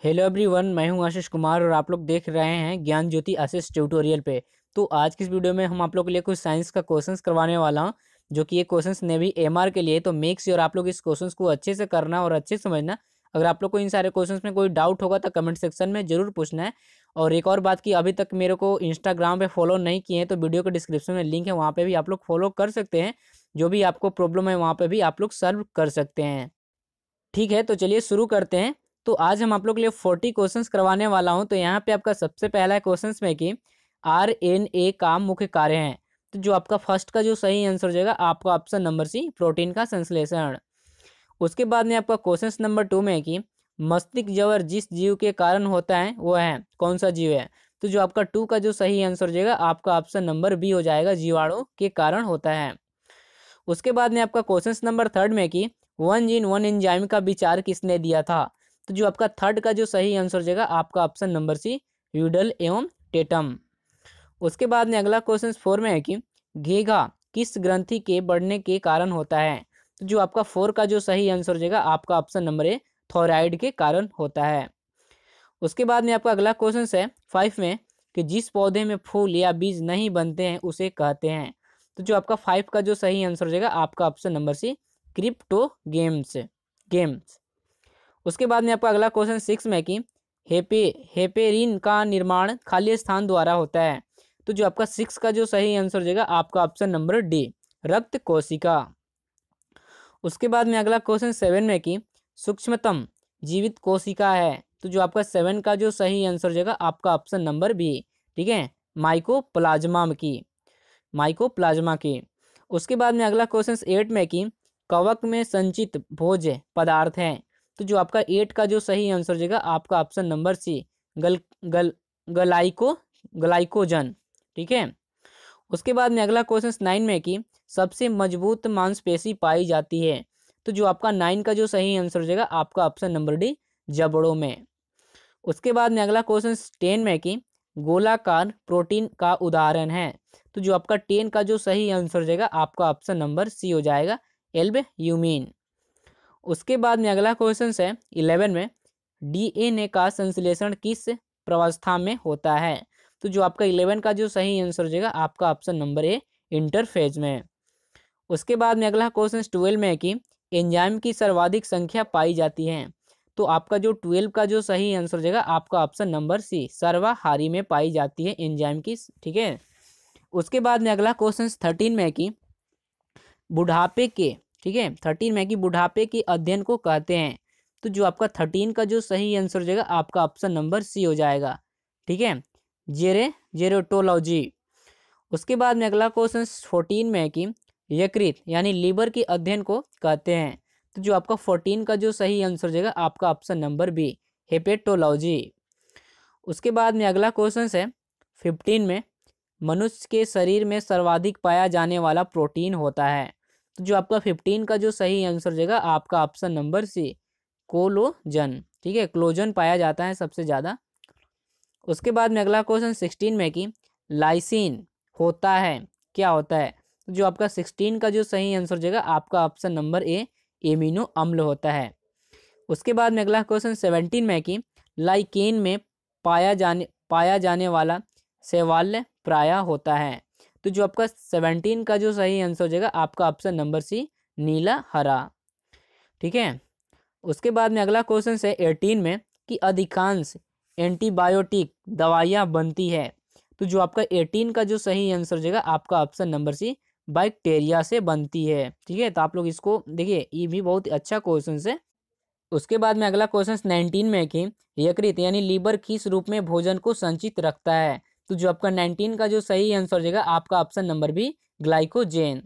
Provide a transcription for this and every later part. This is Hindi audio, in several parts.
हेलो एवरीवन, मैं हूं आशीष कुमार और आप लोग देख रहे हैं ज्ञान ज्योति आशीष ट्यूटोरियल पे। तो आज की इस वीडियो में हम आप लोग के लिए कुछ साइंस का क्वेश्चंस करवाने वाला हूं, जो कि ये क्वेश्चंस नेवी एमआर के लिए। तो मेक श्योर आप लोग इस क्वेश्चंस को अच्छे से करना और अच्छे से समझना। अगर आप लोग को इन सारे क्वेश्चंस में कोई डाउट होगा तो कमेंट सेक्शन में जरूर पूछना है। और एक और बात की, अभी तक मेरे को इंस्टाग्राम पे फॉलो नहीं किए हैं तो वीडियो के डिस्क्रिप्शन में लिंक है, वहाँ पे भी आप लोग फॉलो कर सकते हैं। जो भी आपको प्रॉब्लम है वहाँ पे भी आप लोग सॉल्व कर सकते हैं। ठीक है, तो चलिए शुरू करते हैं। तो आज हम आप लोग के लिए 40 क्वेश्चंस करवाने वाला हूं। तो यहाँ पे आपका सबसे पहला क्वेश्चंस में कि आरएनए का मुख्य कार्य है। तो जो आपका फर्स्ट का जो सही आंसर हो जाएगा आपका ऑप्शन नंबर सी, प्रोटीन का संश्लेषण। उसके बाद में आपका क्वेश्चन नंबर 2 में कि मस्तिष्क ज्वर जिस जीव के कारण होता है वो है कौन सा जीव है। तो जो आपका 2 का जो सही आंसर हो जाएगा आपका ऑप्शन नंबर बी हो जाएगा, जीवाणु के कारण होता है। उसके बाद में आपका क्वेश्चन नंबर 3 में कि वन जीन वन एंजाइम का विचार किसने दिया था। तो जो आपका 3 का जो सही आंसर हो जाएगा आपका ऑप्शन नंबर सी, यूडल एवं टेटम। उसके बाद में अगला क्वेश्चन 4 में है कि घेघा किस ग्रंथि के बढ़ने के कारण होता है। तो जो आपका 4 का जो सही आंसर हो जाएगा आपका ऑप्शन नंबर ए, थायराइड के कारण होता है। उसके बाद में आपका अगला क्वेश्चन है 5 में कि जिस पौधे में फूल या बीज नहीं बनते हैं उसे कहते हैं। तो जो आपका 5 का जो सही आंसर हो जाएगा आपका option number C, crypto games games. उसके बाद में आपका अगला क्वेश्चन 6 में कि हेपेरिन का निर्माण खाली स्थान द्वारा होता है। तो जो आपका 6 का जो सही आंसर हो जाएगा आपका ऑप्शन नंबर डी, रक्त कोशिका। उसके बाद में अगला क्वेश्चन 7 में कि सूक्ष्मतम जीवित कोशिका है। तो जो आपका 7 का जो सही आंसर हो जाएगा आपका ऑप्शन नंबर बी, ठीक है, माइकोप्लाज्मा की। उसके बाद में अगला क्वेश्चन 8 में कि कवक में संचित भोज्य पदार्थ है। तो जो आपका 8 का जो सही आंसर हो जाएगा आपका ऑप्शन नंबर सी, गल गल ग्लाइकोजन, ठीक है। उसके बाद में अगला क्वेश्चन 9 में कि सबसे मजबूत मांसपेशी पाई जाती है। तो जो आपका 9 का जो सही आंसर हो जाएगा आपका ऑप्शन नंबर डी, जबड़ों में। उसके बाद में अगला क्वेश्चन 10 में कि गोलाकार प्रोटीन का उदाहरण है। तो जो आपका 10 का जो सही आंसर हो जाएगा आपका ऑप्शन नंबर सी हो जाएगा, एल्ब्यूमिन। उसके बाद में अगला क्वेश्चन है 11 में डीएनए का संश्लेषण किस प्रावस्था में होता है। तो जो आपका 11 का जो सही आंसर हो जाएगा आपका ऑप्शन नंबर ए, इंटरफेज में। उसके बाद में अगला क्वेश्चन 12 में है कि एंजाइम की सर्वाधिक संख्या पाई जाती है। तो आपका जो 12 का जो सही आंसर हो जाएगा आपका ऑप्शन नंबर सी, सर्वाहारी में पाई जाती है एंजाइम की, ठीक है। उसके बाद में अगला क्वेश्चन 13 में है कि बुढ़ापे के, ठीक है, 13 में कि बुढ़ापे के अध्ययन को कहते हैं। तो जो आपका 13 का जो सही आंसर हो जाएगा आपका ऑप्शन नंबर सी हो जाएगा, ठीक है, जेरोटोलॉजी। उसके बाद में अगला क्वेश्चन 14 में है कि यकृत यानी लीवर के अध्ययन को कहते हैं। तो जो आपका 14 का जो सही आंसर हो जाएगा आपका ऑप्शन नंबर बी, हेपेटोलॉजी। उसके बाद में अगला क्वेश्चन है 15 में मनुष्य के शरीर में सर्वाधिक पाया जाने वाला प्रोटीन होता है। तो जो आपका 15 का जो सही आंसर हो जाएगा आपका ऑप्शन नंबर सी, कोलोजन, ठीक है, क्लोजन पाया जाता है सबसे ज़्यादा। उसके बाद में अगला क्वेश्चन 16 में कि लाइसिन होता है, क्या होता है। तो जो आपका 16 का जो सही आंसर हो जाएगा आपका ऑप्शन नंबर ए, एमिनो अम्ल होता है। उसके बाद में अगला क्वेश्चन 17 में कि लाइकेन में पाया जाने वाला शैवाल प्राय होता है। तो जो आपका 17 का जो सही आंसर हो जाएगा आपका ऑप्शन नंबर सी, नीला हरा, ठीक है। उसके बाद में अगला क्वेश्चन है 18 में कि अधिकांश एंटीबायोटिक दवाइयाँ बनती है। तो जो आपका 18 का जो सही आंसर हो जाएगा आपका ऑप्शन नंबर सी, बैक्टीरिया से बनती है, ठीक है। तो आप लोग इसको देखिए, ये भी बहुत अच्छा क्वेश्चन है। उसके बाद में अगला क्वेश्चन 19 में कि यकृत यानी लीवर किस रूप में भोजन को संचित रखता है। तो जो आपका 19 का जो सही आंसर हो जाएगा आपका ऑप्शन नंबर बी, ग्लाइकोजेन।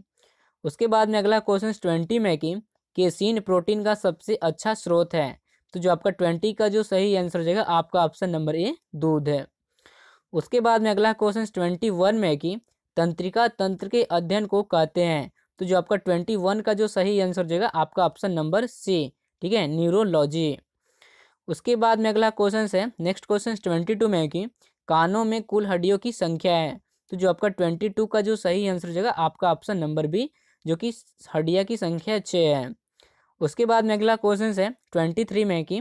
उसके बाद में अगला क्वेश्चन 20 में कि केसीन प्रोटीन का सबसे अच्छा स्रोत है। तो जो आपका 20 का जो सही आंसर हो जाएगा आपका ऑप्शन नंबर ए, दूध है। उसके बाद में अगला क्वेश्चन 21 में कि तंत्रिका तंत्र के अध्ययन को कहते हैं। तो जो आपका 21 का जो सही आंसर हो जाएगा आपका ऑप्शन नंबर सी, ठीक है, न्यूरोलॉजी। उसके बाद में अगला क्वेश्चन है नेक्स्ट क्वेश्चन 22 में कि कानों में कुल हड्डियों की संख्या है। तो जो आपका 22 का जो सही आंसर हो जाएगा आपका ऑप्शन नंबर बी, जो कि हड्डियाँ की संख्या 6 है। उसके बाद में अगला क्वेश्चन है 23 में कि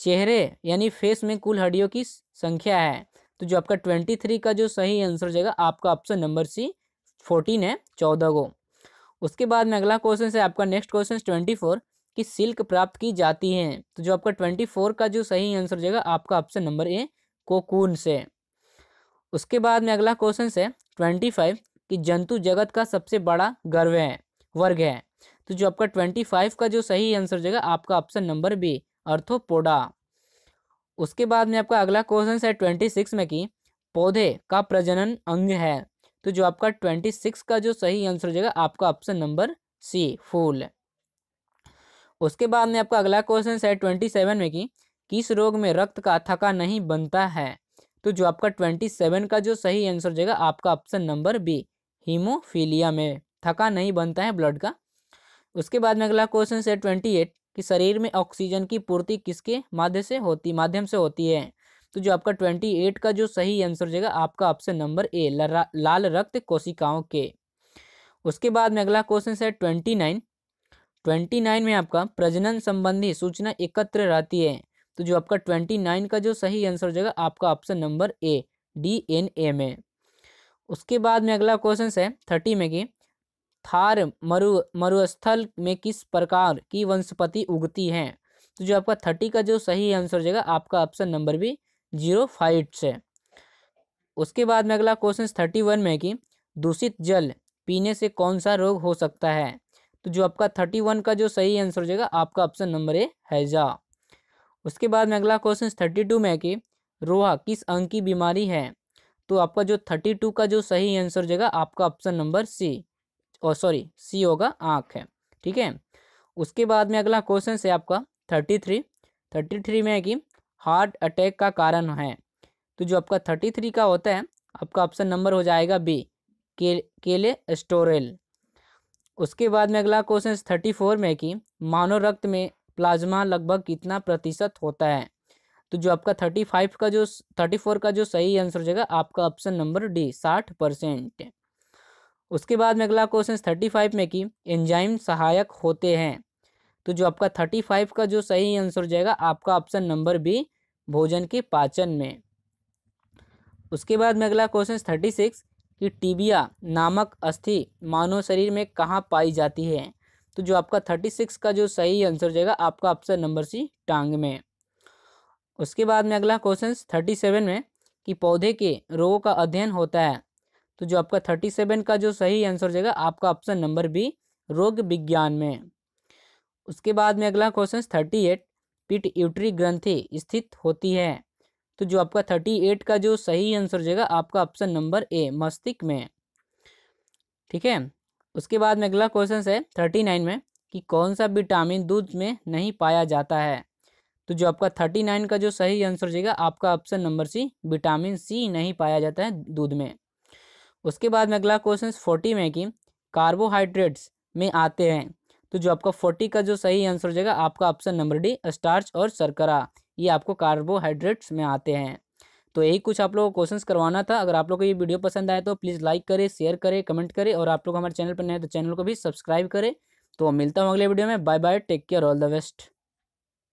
चेहरे यानी फेस में कुल हड्डियों की संख्या है। तो जो आपका 23 का जो सही आंसर हो जाएगा आपका ऑप्शन नंबर सी 14 है, 14 को। उसके बाद में अगला क्वेश्चन है आपका नेक्स्ट क्वेश्चन 24 कि सिल्क प्राप्त की जाती है। तो जो आपका 24 का जो सही आंसर हो जाएगा आपका ऑप्शन नंबर ए कोकून से। उसके बाद में अगला क्वेश्चन है 25 कि जंतु जगत का सबसे बड़ा वर्ग है। तो जो आपका 25 का जो सही आंसर हो जाएगा आपका ऑप्शन नंबर बी आर्थ्रोपोडा। उसके बाद में आपका अगला क्वेश्चन है 26 में कि पौधे का प्रजनन अंग है। तो जो आपका 26 का जो सही आंसर हो जाएगा आपका ऑप्शन नंबर सी फूल। उसके बाद में आपका अगला क्वेश्चन है 27 में कि किस रोग में रक्त का थक्का नहीं बनता है। तो जो आपका 27 का जो सही आंसर हो जाएगा आपका ऑप्शन नंबर बी हीमोफीलिया में थक्का नहीं बनता है ब्लड का। उसके बाद में अगला क्वेश्चन है 28 कि शरीर में ऑक्सीजन की पूर्ति किसके माध्यम से होती है। तो जो आपका 28 का जो सही आंसर हो जाएगा आपका ऑप्शन नंबर ए लाल रक्त कोशिकाओं के। उसके बाद में अगला क्वेश्चन है 29 में आपका प्रजनन संबंधी सूचना एकत्र रहती है। तो जो आपका 29 का जो सही आंसर हो जाएगा आपका ऑप्शन नंबर ए DNA में। उसके बाद में अगला क्वेश्चन है 30 में कि थार मरुस्थल में किस प्रकार की वनस्पति उगती है। तो जो आपका 30 का जो सही आंसर हो जाएगा आपका ऑप्शन नंबर बी जीरोफाइट्स है। उसके बाद में अगला क्वेश्चन 31 में कि दूषित जल पीने से कौन सा रोग हो सकता है। तो जो आपका 31 का जो सही आंसर हो जाएगा आपका ऑप्शन नंबर ए हैजा। उसके बाद में अगला क्वेश्चन 32 में कि रोहा किस अंग की बीमारी है। तो आपका जो 32 का जो सही आंसर हो जाएगा आपका ऑप्शन नंबर सी होगा, आँख है। ठीक है। उसके बाद में अगला क्वेश्चन है आपका 33 में है कि हार्ट अटैक का कारण है। तो जो आपका 33 का होता है आपका ऑप्शन नंबर हो जाएगा बी कोलेस्टेरोल। उसके बाद में अगला क्वेश्चन 34 में कि मानव रक्त में प्लाज्मा लगभग कितना प्रतिशत होता है। तो जो आपका 34 का जो सही आंसर हो जाएगा आपका ऑप्शन नंबर डी 60%। उसके बाद में अगला क्वेश्चन 35 में कि एंजाइम सहायक होते हैं। तो जो आपका 35 का जो सही आंसर हो जाएगा आपका ऑप्शन नंबर बी भोजन के पाचन में। उसके बाद में अगला क्वेश्चन 36 कि टिबिया नामक अस्थि मानव शरीर में कहाँ पाई जाती है। तो जो आपका 36 का जो सही आंसर हो जाएगा आपका ऑप्शन नंबर सी टांग में। उसके बाद में अगला क्वेश्चन 37 में कि पौधे के रोगों का अध्ययन होता है। तो जो आपका 37 का जो सही आंसर हो जाएगा आपका ऑप्शन नंबर बी रोग विज्ञान में। उसके बाद में अगला क्वेश्चन 38 पिट्यूटरी ग्रंथि स्थित होती है। तो जो आपका 38 का जो सही आंसर हो जाएगा आपका ऑप्शन नंबर ए मस्तिष्क में। ठीक है। उसके बाद में अगला क्वेश्चन है 39 में कि कौन सा विटामिन दूध में नहीं पाया जाता है। तो जो आपका 39 का जो सही आंसर हो जाएगा आपका option number C vitamin C नहीं पाया जाता है दूध में। उसके बाद में अगला क्वेश्चन 40 में कि कार्बोहाइड्रेट्स में आते हैं। तो जो आपका 40 का जो सही आंसर हो जाएगा आपका ऑप्शन नंबर डी स्टार्च और शर्करा, ये आपको कार्बोहाइड्रेट्स में आते हैं। तो यही कुछ आप लोगों को क्वेश्चंस करवाना था। अगर आप लोग को ये वीडियो पसंद आए तो प्लीज़ लाइक करें, शेयर करें, कमेंट करें और आप लोग हमारे चैनल पर नए हैं तो चैनल को भी सब्सक्राइब करें। तो मिलता हूँ अगले वीडियो में। Bye bye, take care, all the best.